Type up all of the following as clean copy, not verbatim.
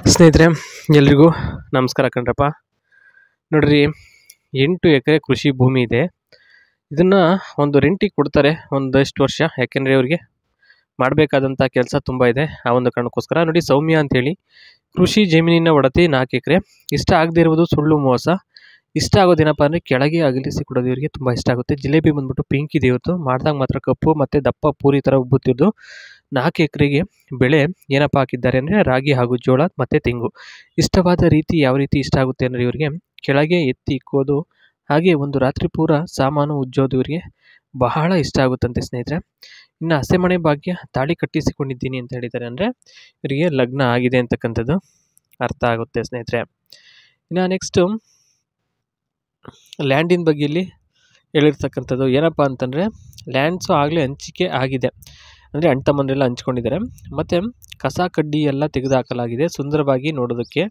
ಸ್ನೇಹಿತರೆ ಎಲ್ರಿಗೂ ನಮಸ್ಕಾರ ಕಣ್ರಪ್ಪ. ನೋಡ್ರಿ, 8 ಎಕರೆ ಕೃಷಿ ಭೂಮಿ ಇದೆ. ಇದನ್ನು ಒಂದು ರೆಂಟಿಗೆ ಕೊಡ್ತಾರೆ ಒಂದಷ್ಟು ವರ್ಷ, ಯಾಕೆಂದರೆ ಅವರಿಗೆ ಮಾಡಬೇಕಾದಂಥ ಕೆಲಸ ತುಂಬ ಇದೆ. ಆ ಒಂದು ಕಾರಣಕ್ಕೋಸ್ಕರ ನೋಡಿ, ಸೌಮ್ಯ ಅಂಥೇಳಿ ಕೃಷಿ ಜಮೀನಿನ ಒಡತಿ 4 ಎಕರೆ. ಇಷ್ಟ ಆಗದೇ ಇರುವುದು ಸುಳ್ಳು ಮೋಸ. ಇಷ್ಟ ಆಗೋದೇನಪ್ಪ ಅಂದರೆ ಕೆಳಗೆ ಅಗಲಿಸಿ ಕೊಡೋದು ಇವರಿಗೆ ತುಂಬ ಇಷ್ಟ ಆಗುತ್ತೆ. ಜಿಲೇಬಿ ಬಂದ್ಬಿಟ್ಟು ಪಿಂಕ್ ಇದೆ ಇವತ್ತು, ಮಾಡಿದಾಗ ಮಾತ್ರ ಕಪ್ಪು ಮತ್ತು ದಪ್ಪ ಪೂರಿ ಥರ ಉಬ್ಬುತ್ತಿದ್ದು. 4 ಎಕರೆಗೆ ಬೆಳೆ ಏನಪ್ಪ ಹಾಕಿದ್ದಾರೆ ಅಂದರೆ ರಾಗಿ ಹಾಗೂ ಜೋಳ ಮತ್ತು ತೆಂಗು. ಇಷ್ಟವಾದ ರೀತಿ ಯಾವ ರೀತಿ ಇಷ್ಟ ಆಗುತ್ತೆ ಅಂದರೆ ಇವರಿಗೆ ಕೆಳಗೆ ಎತ್ತಿ ಇಕ್ಕೋದು, ಹಾಗೆ ಒಂದು ರಾತ್ರಿ ಪೂರ ಸಾಮಾನು ಉಜ್ಜೋದು ಇವರಿಗೆ ಬಹಳ ಇಷ್ಟ ಆಗುತ್ತಂತೆ ಸ್ನೇಹಿತರೆ. ಇನ್ನು ಹಸೆಮಣೆ ಭಾಗ್ಯ ತಾಳಿ ಕಟ್ಟಿಸಿಕೊಂಡಿದ್ದೀನಿ ಅಂತ ಹೇಳಿದ್ದಾರೆ, ಅಂದರೆ ಇವರಿಗೆ ಲಗ್ನ ಆಗಿದೆ ಅಂತಕ್ಕಂಥದ್ದು ಅರ್ಥ ಆಗುತ್ತೆ ಸ್ನೇಹಿತರೆ. ಇನ್ನು ನೆಕ್ಸ್ಟು ಲ್ಯಾಂಡಿನ ಬಗ್ಗೆ ಇಲ್ಲಿ ಹೇಳಿರ್ತಕ್ಕಂಥದ್ದು ಏನಪ್ಪ ಅಂತಂದರೆ, ಲ್ಯಾಂಡ್ಸು ಆಗಲೇ ಹಂಚಿಕೆ ಆಗಿದೆ, ಅಂದರೆ ಅಣ್ಣ ತಮ್ಮಂದರೆಲ್ಲ ಹಂಚ್ಕೊಂಡಿದ್ದಾರೆ. ಮತ್ತು ಕಸ ಕಡ್ಡಿ ಎಲ್ಲ ತೆಗೆದುಹಾಕಲಾಗಿದೆ. ಸುಂದರವಾಗಿ ನೋಡೋದಕ್ಕೆ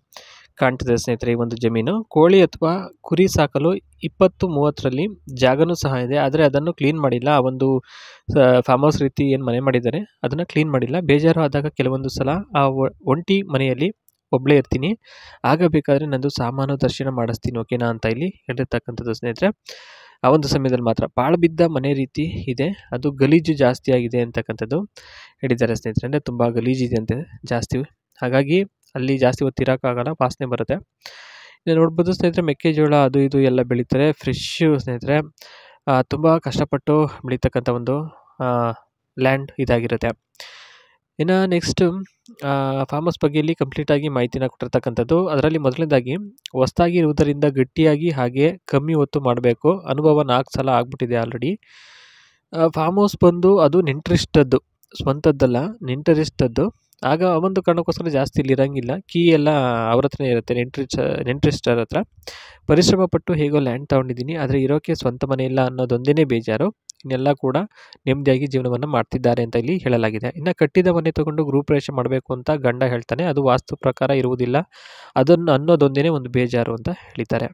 ಕಾಣ್ತದೆ ಸ್ನೇಹಿತರೆ ಈ ಒಂದು ಜಮೀನು. ಕೋಳಿ ಅಥವಾ ಕುರಿ ಸಾಕಲು 20-30ರಲ್ಲಿ ಜಾಗನೂ ಸಹ ಇದೆ, ಆದರೆ ಅದನ್ನು ಕ್ಲೀನ್ ಮಾಡಿಲ್ಲ. ಆ ಒಂದು ಫಾರ್ಮ್ ಹೌಸ್ ರೀತಿ ಏನು ಮನೆ ಮಾಡಿದ್ದಾರೆ ಅದನ್ನು ಕ್ಲೀನ್ ಮಾಡಿಲ್ಲ. ಬೇಜಾರು ಆದಾಗ ಕೆಲವೊಂದು ಸಲ ಆ ಒಂಟಿ ಮನೆಯಲ್ಲಿ ಒಬ್ಬಳೇ ಇರ್ತೀನಿ, ಆಗ ಬೇಕಾದರೆ ನಂದು ಸಾಮಾನು ದರ್ಶನ ಮಾಡಿಸ್ತೀನಿ, ಓಕೆನಾ ಅಂತ ಇಲ್ಲಿ ಹೇಳಿರ್ತಕ್ಕಂಥದ್ದು ಸ್ನೇಹಿತರೆ. ಆ ಒಂದು ಸಮಯದಲ್ಲಿ ಮಾತ್ರ ಪಾಳು ಬಿದ್ದ ಮನೆ ರೀತಿ ಇದೆ, ಅದು ಗಲೀಜು ಜಾಸ್ತಿ ಆಗಿದೆ ಅಂತಕ್ಕಂಥದ್ದು ಹೇಳಿದ್ದಾರೆ ಸ್ನೇಹಿತರೆ. ಅಂದರೆ ತುಂಬ ಗಲೀಜಿದೆ ಅಂತೆ ಜಾಸ್ತಿ, ಹಾಗಾಗಿ ಅಲ್ಲಿ ಜಾಸ್ತಿ ಹೊತ್ತು ಇರೋಕ್ಕಾಗಲ್ಲ, ವಾಸನೆ ಬರುತ್ತೆ. ಇನ್ನು ನೋಡ್ಬೋದು ಸ್ನೇಹಿತರೆ, ಮೆಕ್ಕೆಜೋಳ ಅದು ಇದು ಎಲ್ಲ ಬೆಳೀತಾರೆ, ಫ್ರೆಶ್ಶು ಸ್ನೇಹಿತರೆ. ತುಂಬ ಕಷ್ಟಪಟ್ಟು ಬೆಳೀತಕ್ಕಂಥ ಒಂದು ಲ್ಯಾಂಡ್ ಇದಾಗಿರುತ್ತೆ. ಇನ್ನು ನೆಕ್ಸ್ಟು ಫಾರ್ಮ್ ಹೌಸ್ ಬಗ್ಗೆ ಇಲ್ಲಿ ಕಂಪ್ಲೀಟಾಗಿ ಮಾಹಿತಿನ ಕೊಟ್ಟಿರ್ತಕ್ಕಂಥದ್ದು. ಅದರಲ್ಲಿ ಮೊದಲನೇದಾಗಿ ಹೊಸದಾಗಿ ಇರುವುದರಿಂದ ಗಟ್ಟಿಯಾಗಿ ಹಾಗೆ ಕಮ್ಮಿ ಹೊತ್ತು ಮಾಡಬೇಕು. ಅನುಭವ 4 ಸಲ ಆಗ್ಬಿಟ್ಟಿದೆ ಆಲ್ರೆಡಿ. ಫಾರ್ಮ್ ಹೌಸ್ ಬಂದು ಅದು ನೆಂಟರಿಷ್ಟದ್ದು, ಸ್ವಂತದ್ದಲ್ಲ, ನೆಂಟರಿಷ್ಟದ್ದು. ಆಗ ಒಂದು ಕಾರಣಕ್ಕೋಸ್ಕರ ಜಾಸ್ತಿ ಇಲ್ಲಿ ಇರೋಂಗಿಲ್ಲ, ಕೀ ಎಲ್ಲ ಅವ್ರ ಹತ್ರನೇ ಇರುತ್ತೆ, ನೆಂಟರಿಷ್ಟರ ಹತ್ರ. ಪರಿಶ್ರಮ ಪಟ್ಟು ಹೇಗೋ ಲ್ಯಾಂಡ್ ತೊಗೊಂಡಿದ್ದೀನಿ, ಆದರೆ ಇರೋಕ್ಕೆ ಸ್ವಂತ ಮನೆ ಇಲ್ಲ ಅನ್ನೋದೊಂದೇ ಬೇಜಾರು. ಇನ್ನೆಲ್ಲ ಕೂಡ ನೆಮ್ಮದಿಯಾಗಿ ಜೀವನವನ್ನು ಮಾಡ್ತಿದ್ದಾರೆ ಅಂತ ಇಲ್ಲಿ ಹೇಳಲಾಗಿದೆ. ಇನ್ನು ಕಟ್ಟಿದ ಮನೆ ತೊಗೊಂಡು ಗೃಹಪ್ರವೇಶ ಮಾಡಬೇಕು ಅಂತ ಗಂಡ ಹೇಳ್ತಾನೆ, ಅದು ವಾಸ್ತು ಪ್ರಕಾರ ಇರುವುದಿಲ್ಲ, ಅದನ್ನು ಅನ್ನೋದೊಂದೇ ಒಂದು ಬೇಜಾರು ಅಂತ ಹೇಳಿದ್ದಾರೆ.